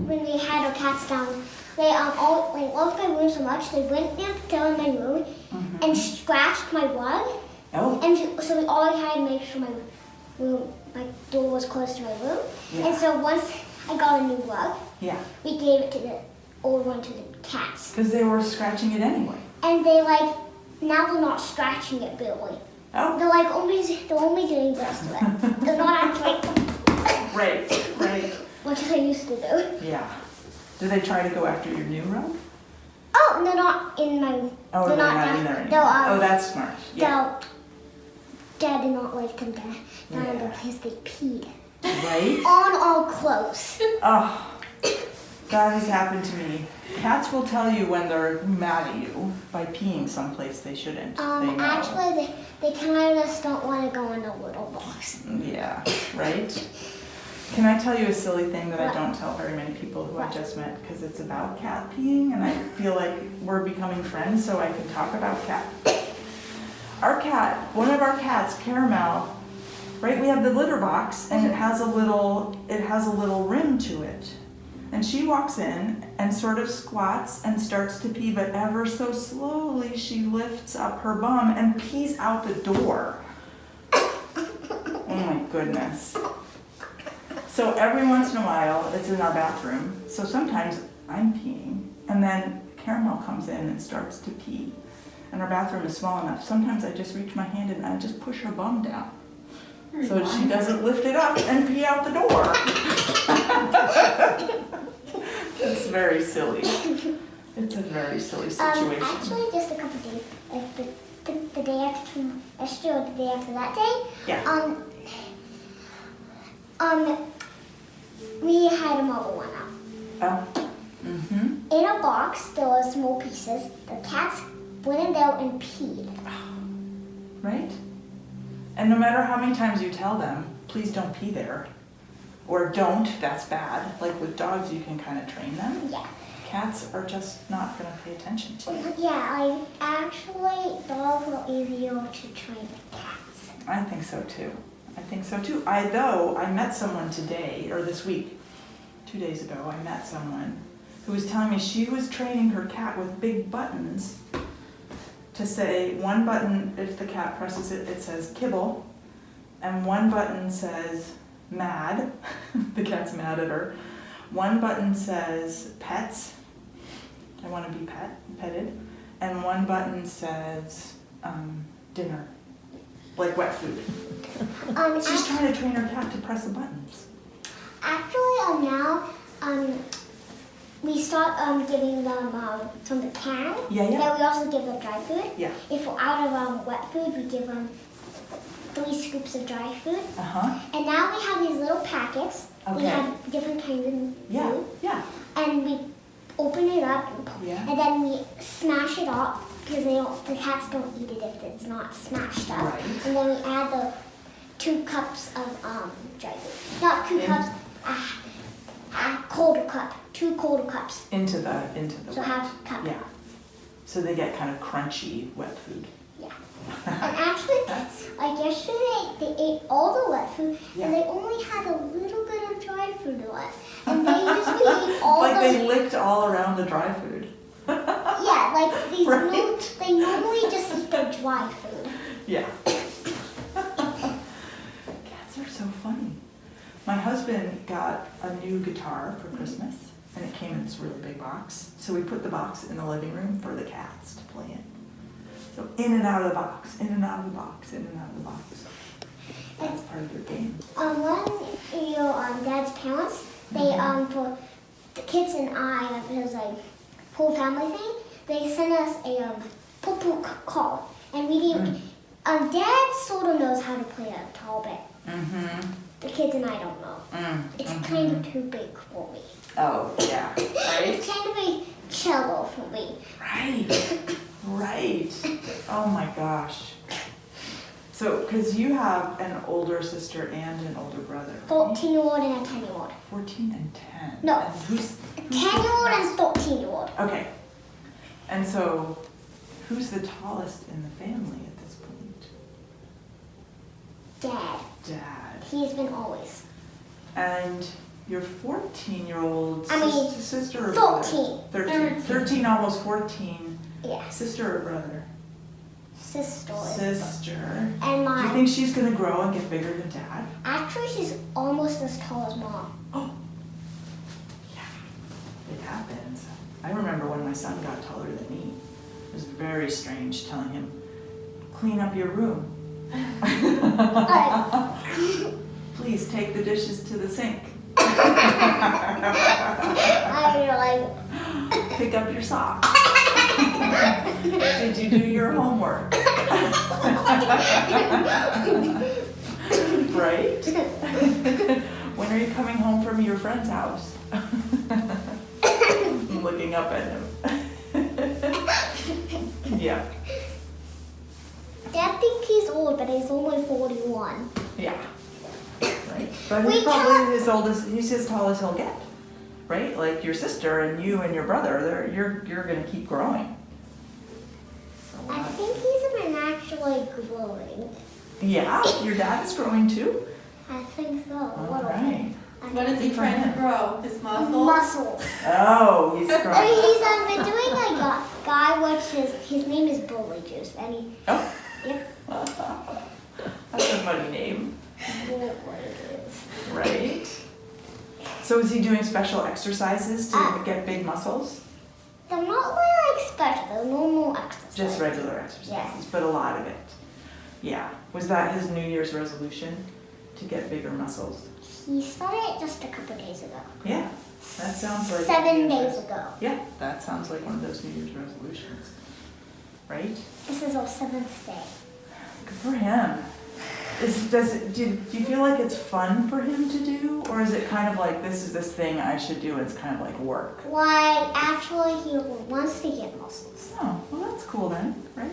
when we had our cats down, they all loved my room so much they went down my room and scratched my rug. Oh. And so we all had to make sure my door was close to my room. Yeah. And so once I got a new rug, we gave it to the old one to the cats. Because they were scratching it anyway. And they now they're not scratching it really. Oh. They're only doing this to it. They're not actually. Right. What they used to do. Yeah. Do they try to go after your new rug? Oh, they're not in my. Oh, they're not in there anymore. Oh, that's smart. Yeah. Dad did not like them down in the place they peed. Right? On our clothes. Oh, that has happened to me. Cats will tell you when they're mad at you by peeing someplace they shouldn't. Actually, they kind of just don't want to go in a little box. Yeah, right? Can I tell you a silly thing that I don't tell very many people who I just met because it's about cat peeing and I feel like we're becoming friends so I can talk about cat. Our cat, one of our cats, Caramel, right? We have the litter box and it has a little rim to it. And she walks in and sort of squats and starts to pee, but ever so slowly she lifts up her bum and pees out the door. Oh my goodness. So every once in a while, it's in our bathroom. So sometimes I'm peeing and then Caramel comes in and starts to pee. And our bathroom is small enough. Sometimes I just reach my hand and I just push her bum down. So she doesn't lift it up and pee out the door. It's very silly. It's a very silly situation. Actually, just a couple days, like the day after yesterday or the day after that day. Yeah. We had a marble one out. Oh. Mm-hmm. In a box, there were small pieces. The cats went in there and peed. Right? And no matter how many times you tell them, please don't pee there, or don't, that's bad. Like with dogs, you can kind of train them. Yeah. Cats are just not going to pay attention to you. Yeah, dogs are easier to train than cats. I think so too. I met someone today, or this week, 2 days ago, I met someone who was telling me she was training her cat with big buttons to say one button, if the cat presses it, it says kibble, and one button says mad, the cat's mad at her. One button says pets, I want to be petted, and one button says dinner, like wet food. She's trying to train her cat to press the buttons. Actually, now, we start giving them from the can. Yeah. Then we also give them dry food. Yeah. If we're out of wet food, we give them 3 scoops of dry food. And now we have these little packets. Okay. We have different kinds of food. Yeah. And we open it up, Yeah. and then we smash it up because the cats don't eat it if it's not smashed up. Right. And then we add the 2 cups of dry food. Not 2 cups. A quarter cup, 2 quarter cups. Into the So half a cup. Yeah. So they get kind of crunchy wet food. Yeah. And actually, like yesterday, they ate all the wet food, and they only had a little bit of dry food left. And they usually eat all like they licked all around the dry food. Yeah, like these Right? they normally just eat the dry food. Yeah. Cats are so funny. My husband got a new guitar for Christmas, and it came in this really big box. So we put the box in the living room for the cats to play in. So in and out of the box, in and out of the box, in and out of the box. That's part of their game. When your dad's parents, they for the kids and I, it was a whole family thing. They sent us a poo-poo call, and we didn't. Dad sort of knows how to play a guitar, but the kids and I don't know. It's kind of too big for me. Oh, yeah. Right? It's kind of a cello for me. Right. Oh my gosh. So, because you have an older sister and an older brother. 14-year-old and a 10-year-old. 14 and 10. No. And who's 10-year-old and 14-year-old. Okay. And so, who's the tallest in the family at this point? Dad. Dad. He's been always. And your 14-year-old I mean, sister or brother? 13. 13, almost 14. Yeah. Sister or brother? Sister. Sister. And Do you mine. think she's gonna grow and get bigger than Dad? Actually, she's almost as tall as Mom. Oh, yeah, it happens. I remember when my son got taller than me. It was very strange telling him, clean up your room. Please take the dishes to the sink. I Pick up your socks. Did you do your homework? Right? When are you coming home from your friend's house? I'm looking up at him. Yeah. Dad thinks he's old, but he's only 41. Yeah. Right. But he's probably he's as tall as he'll get. Right? Like your sister and you and your brother, you're gonna keep growing. So, I think he's been actually growing. yeah, your dad is growing too? I think so. A All little right. bit. What is he trying to grow? His muscles? Muscles. Oh, he's growing. He's been doing like a guy, which his name is Bully Juice, and he. Oh. Yep. That's a funny name. Bully Juice. Right? So is he doing special exercises to get big muscles? They're not really like special. They're normal exercises. Just regular exercises, but a lot of it. Yeah. Was that his New Year's resolution? To get bigger muscles? He started it just a couple days ago. Yeah. That sounds like 7 days ago. Yeah, that sounds like one of those New Year's resolutions. Right? This is our 7th day. Good for him. Do you feel like it's fun for him to do? Or is it kind of like, this is this thing I should do, it's kind of like work? Why, actually, he wants to get muscles. Oh, well that's cool then, right?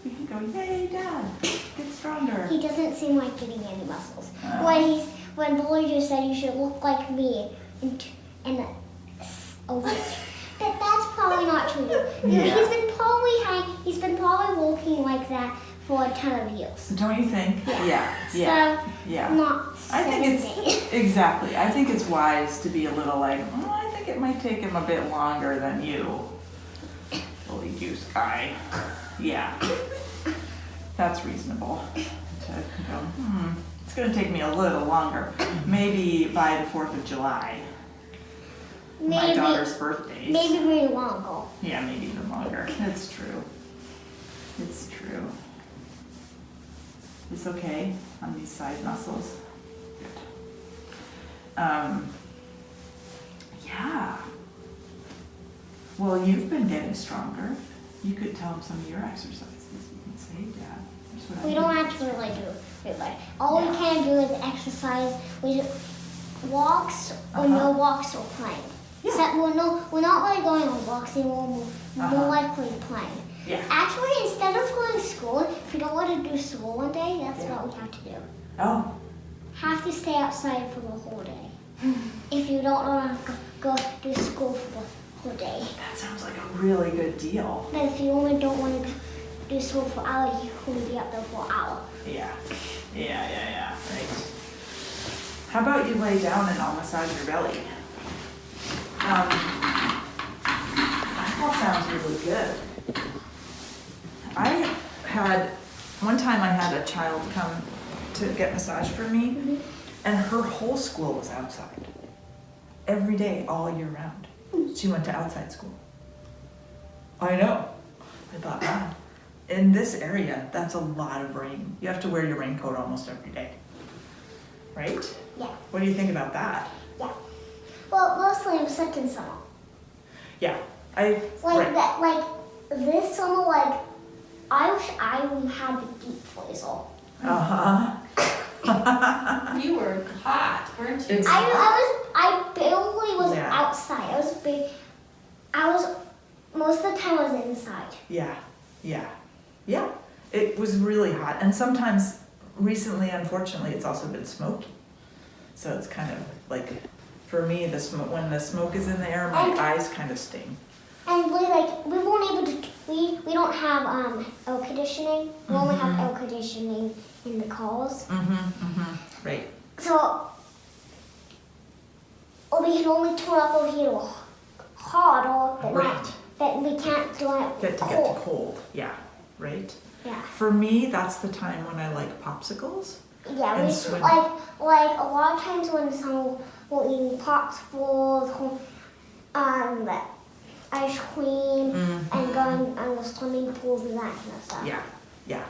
You can go, yay, Dad, get stronger. He doesn't seem like getting any muscles. Oh. When Bully just said you should look like me and over. But that's probably not true. Yeah. He's been probably walking like that for a ton of years. Don't you think? Yeah. So Yeah. not I think 7 it's days. exactly. I think it's wise to be a little like, I think it might take him a bit longer than you, Bully Juice guy. Yeah, that's reasonable. To go, it's gonna take me a little longer. Maybe by the 4th of July, my daughter's birthdays. Maybe really longer. Yeah, maybe even longer. It's true. It's true. It's okay on these side muscles. Good. Yeah. Well, you've been getting stronger. You could tell him some of your exercises. You can say, Dad, here's what I We do. don't actually really do it, but all we can do is exercise. We do walks or no walks or playing. Yeah. So we're not really going on walks anymore. We're more likely playing. Yeah. Actually, instead of going to school, if you don't want to do school one day, that's what we have to do. Oh, Have to stay outside for the whole day. If you don't want to go do school for the whole day. that sounds like a really good deal. But if you only don't want to do school for an hour, you can be up there for an hour. Yeah. Right. How about you lay down and I'll massage your belly? That all sounds really good. One time I had a child come to get massaged for me, and her whole school was outside. Every day, all year round. She went to outside school. I know. I thought, wow, in this area, that's a lot of rain. You have to wear your raincoat almost every day. Right? Yeah. What do you think about that? Yeah. Well, mostly in such and summer. Yeah. Like that, like this summer, like I wish I had the deep freezer. Uh-huh. You were hot, weren't you? It's- I barely was Yeah. outside. I was most of the time I was inside. Yeah. It was really hot. And sometimes, recently, unfortunately, it's also been smoky. So it's kind of like, for me, when the smoke is in the air, my eyes kind of sting. And we weren't able to. We don't have air conditioning. We only have air conditioning in the cars. Right. So we can only turn up over here to hot or but Right. not. But we can't do it Get to cold. cold, yeah, right? Yeah. For me, that's the time when I like popsicles. Yeah, And we swim. like a lot of times when someone will eat popsicles, ice cream, and going on the swimming pools and that kind of stuff. Yeah, yeah.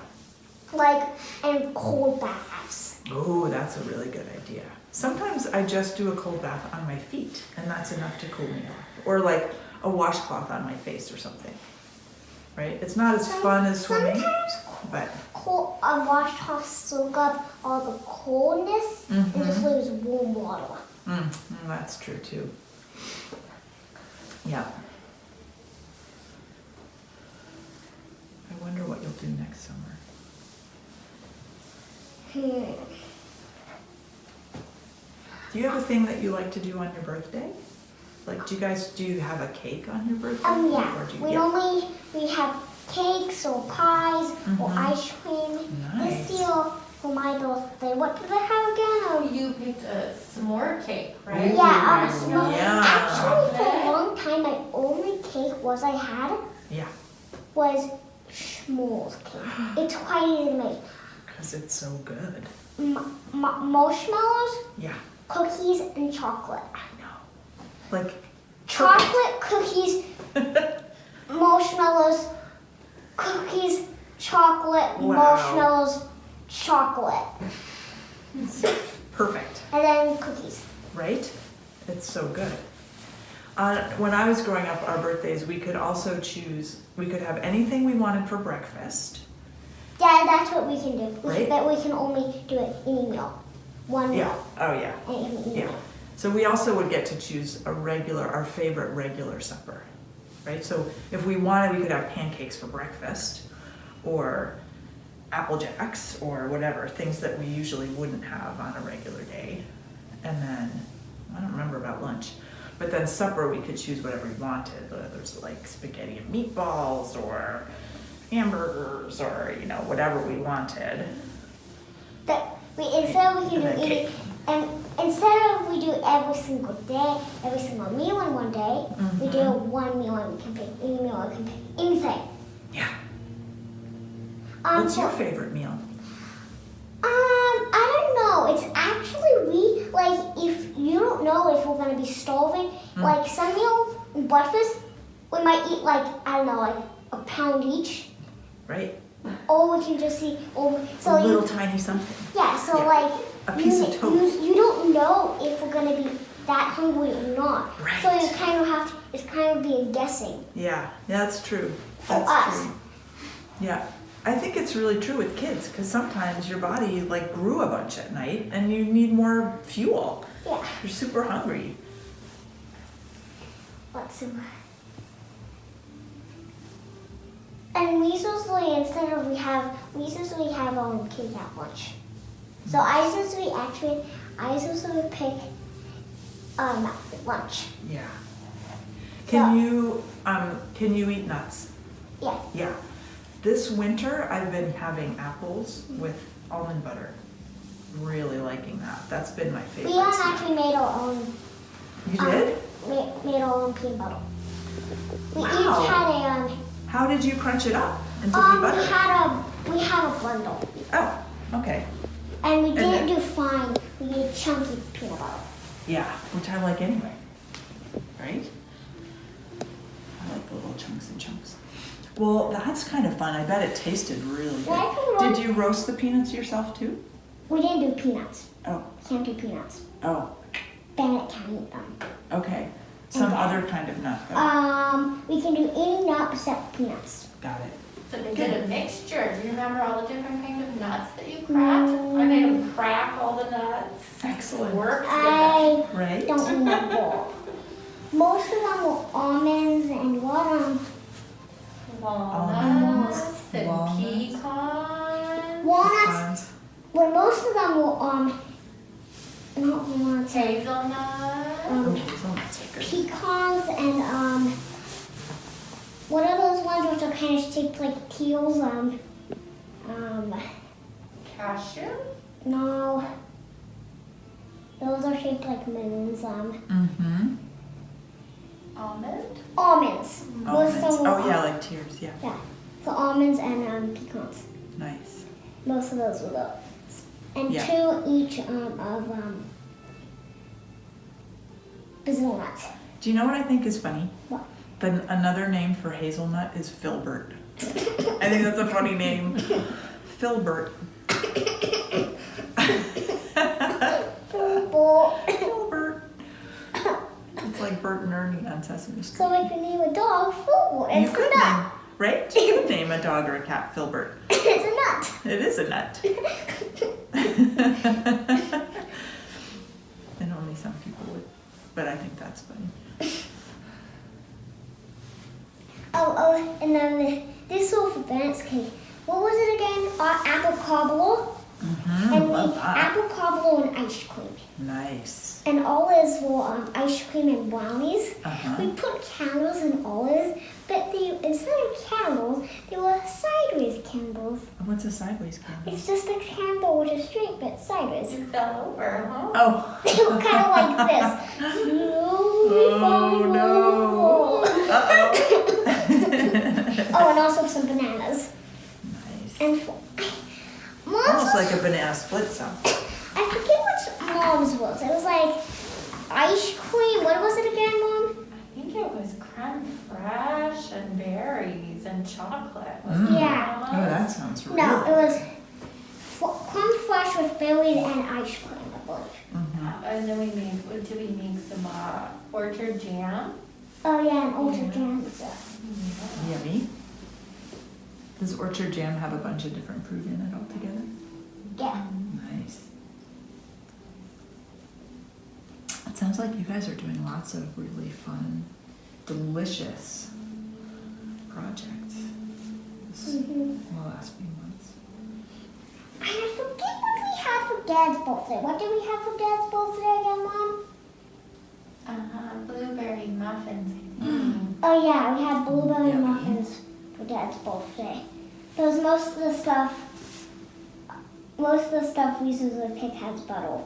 Like and cold baths. Oh, that's a really good idea. Sometimes I just do a cold bath on my feet, and that's enough to cool me off. Or like a washcloth on my face or something. Right? It's not as fun as swimming, Sometimes but cold, washcloths soak up all the coldness and just leaves warm water. that's true too. Yeah. I wonder what you'll do next summer. Do you have a thing that you like to do on your birthday? Like, do you have a cake on your birthday? Yeah. Or do you, We normally we have cakes or pies or ice cream. Nice. This year for my birthday, what did I have again? You picked a s'more cake, right? Yeah, Marshmallows. yeah. Actually, for a long time, my only cake I had Yeah, was s'mores cake. It's quite easy to make. because it's so good. Marshmallows, Yeah, cookies, and chocolate. I know. Like, Chocolate, cookies, marshmallows, cookies, chocolate, Wow. marshmallows, chocolate, perfect, and then cookies. right? It's so good. When I was growing up, our birthdays, we could also choose, we could have anything we wanted for breakfast. Yeah, that's what we can do. Right. But we can only do it any meal. One Yeah, meal. oh yeah. And any Yeah. meal. So we also would get to choose our favorite regular supper, right? So if we wanted, we could have pancakes for breakfast, or Apple Jacks, or whatever, things that we usually wouldn't have on a regular day. And then, I don't remember about lunch, but then supper we could choose whatever we wanted, whether it's like spaghetti and meatballs, or hamburgers, or whatever we wanted. But instead we can And then do any, cake. and instead of we do every single day, every single meal in one day, we do one meal and we can pick any meal and we can pick anything. Yeah. What's your so- favorite meal? I don't know. It's actually if you don't know if we're gonna be starving, like some meals, breakfast, we might eat like a pound each, Right? or we can just eat. A little tiny something. Yeah. So Yeah. A piece of toast. You don't know if we're gonna be that hungry or not. Right. So you kind of have to. It's kind of being guessing. Yeah, that's true. For That's us. true. Yeah, I think it's really true with kids because sometimes your body like grew a bunch at night and you need more fuel. Yeah. You're super hungry. Let's see. And we usually have cake at lunch. So I usually pick lunch. Yeah. Can you eat nuts? Yeah. Yeah. This winter I've been having apples with almond butter. Really liking that. That's been my favorite. We snack. actually made our own. You did? Made our own peanut butter. We Wow. each had How did you crunch it up into the butter? we had a bundle, Oh, okay. and we didn't then- do fine. We did chunky peanut butter. Yeah, which I like anyway. Right? I like the little chunks and chunks. Well, that's kind of fun. I bet it tasted really Yeah, I good. can Did you roast the peanuts yourself too? We didn't do peanuts. Oh, Can't do peanuts. oh, Bennett can't eat them. okay. Some Okay. other kind of nut though. We can do any nut except peanuts. Got it. So they did a mixture. Do you remember all the different kind of nuts that you cracked? I made them crack all the nuts. Excellent. Worked with I Right? don't remember. Most of them were almonds and walnuts and Walnuts. pecans, walnuts. Pecans. Well, most of them were not walnuts. hazelnuts. Oh, hazelnuts are good. Pecans and what are those ones which are kind of shaped like teals? Cashew. No. Those are shaped like moons. Mm-hmm. Almond? Almonds. Most of Almonds. them Oh were yeah, like tears, yeah. Yeah. So almonds and pecans. Nice. Most of those were those. And Yeah. 2 each of Brazil nuts. Do you know what I think is funny? What? Another name for hazelnut is Filbert. I think that's a funny name. Filbert. Filbert. It's like Bert and Ernie on Sesame Street. So we can name a dog Filbert. You It's a could nut. name, right? You could name a dog or a cat Filbert. It's a nut. It is a nut. And only some people would. But I think that's funny. Oh, and then this was for Bennett's cake. What was it again? Apple cobbler. Mm-hmm. And Love we that. apple cobbler and ice cream. Nice. And olives were ice cream and brownies. Uh-huh. We put candles in olives, but instead of candles, they were sideways candles. What's a sideways candle? It's just a candle with a straight but sideways. You fell over, huh? Oh. They were kind of like this. Slowly falling no. over. Uh-oh. Oh, and also some bananas. Nice. And Mom's Almost was, like a banana split stuff. I forget what Mom's was. It was like ice cream. What was it again, Mom? I think it was creme fraiche and berries and chocolate. Yeah. Oh, that sounds really No, it was creme fraiche with berries and ice cream, I believe. Mhm. And then did we make some orchard jam? Oh yeah, and orchard jam and stuff. Yummy. Does orchard jam have a bunch of different fruit in it altogether? Yeah. Nice. It sounds like you guys are doing lots of really fun, delicious projects this Mm-hmm. the last few months. And I forget what we had for Dad's birthday. What did we have for Dad's birthday again, Mom? Blueberry muffins, I think. Oh yeah, we had blueberry Yummy. muffins for Dad's birthday. Because most of the stuff we usually pick has butter.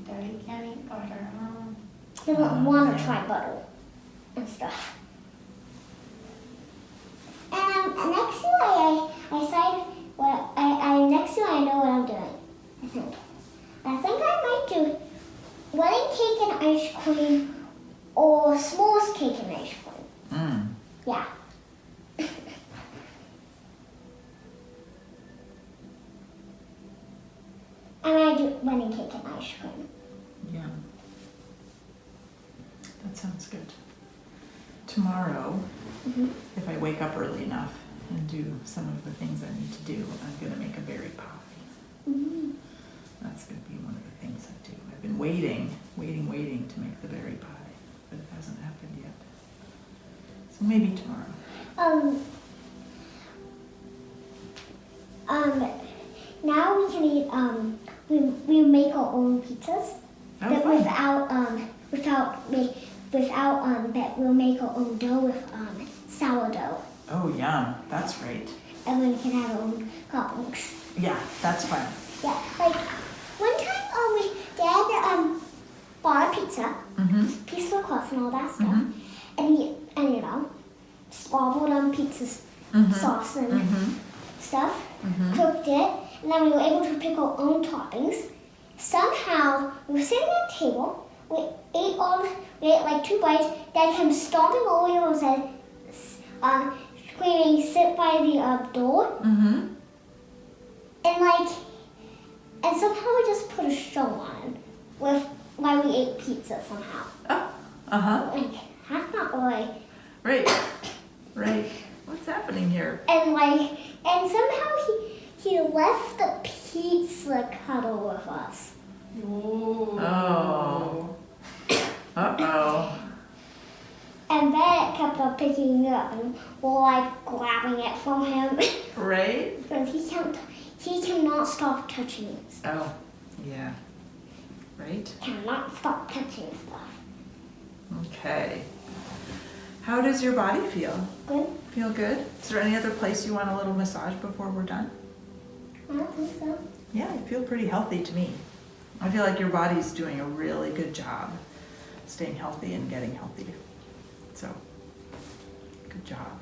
Daddy can't eat butter, huh? They don't want to try butter and stuff. And next year I decided what next year I know what I'm doing. I think I might do wedding cake and ice cream or s'mores cake and ice cream. Mm. Yeah. And I do wedding cake and ice cream. Yeah. That sounds good. Tomorrow, if I wake up early enough and do some of the things I need to do, I'm going to make a berry pie. Mm-hmm. That's going to be one of the things I do. I've been waiting to make the berry pie, but it hasn't happened yet. So maybe tomorrow. Now we can eat, we make our own pizzas, Oh, but fun. but we'll make our own dough with, sourdough, Oh, yum. That's great. and then we can have our own toppings. Yeah, that's fun. Yeah, like, one time, Dad, bought a pizza, Mm-hmm. piece of crust and all that stuff, Mhm. and squabbled on pizza sauce and Mm-hmm. stuff, Mhm. cooked it, and then we were able to pick our own toppings. Somehow, we were sitting at a table, we ate like 2 bites, Dad came stomping over here and said, screaming, sit by the door, Mm-hmm. and somehow we just put a show on while we ate pizza somehow. Oh, uh-huh. Like, that's not really. Right. Right. What's happening here? And somehow he left the pizza cutter with us. Oh. Uh-oh. And Bennett kept on picking it up and we're like grabbing it from him. Right? Because he cannot stop touching it. Oh, yeah. Right? Cannot stop touching stuff. Okay. How does your body feel? Good? Feel good? Is there any other place you want a little massage before we're done? I don't think so. Yeah, I feel pretty healthy to me. I feel like your body's doing a really good job staying healthy and getting healthy. So, good job.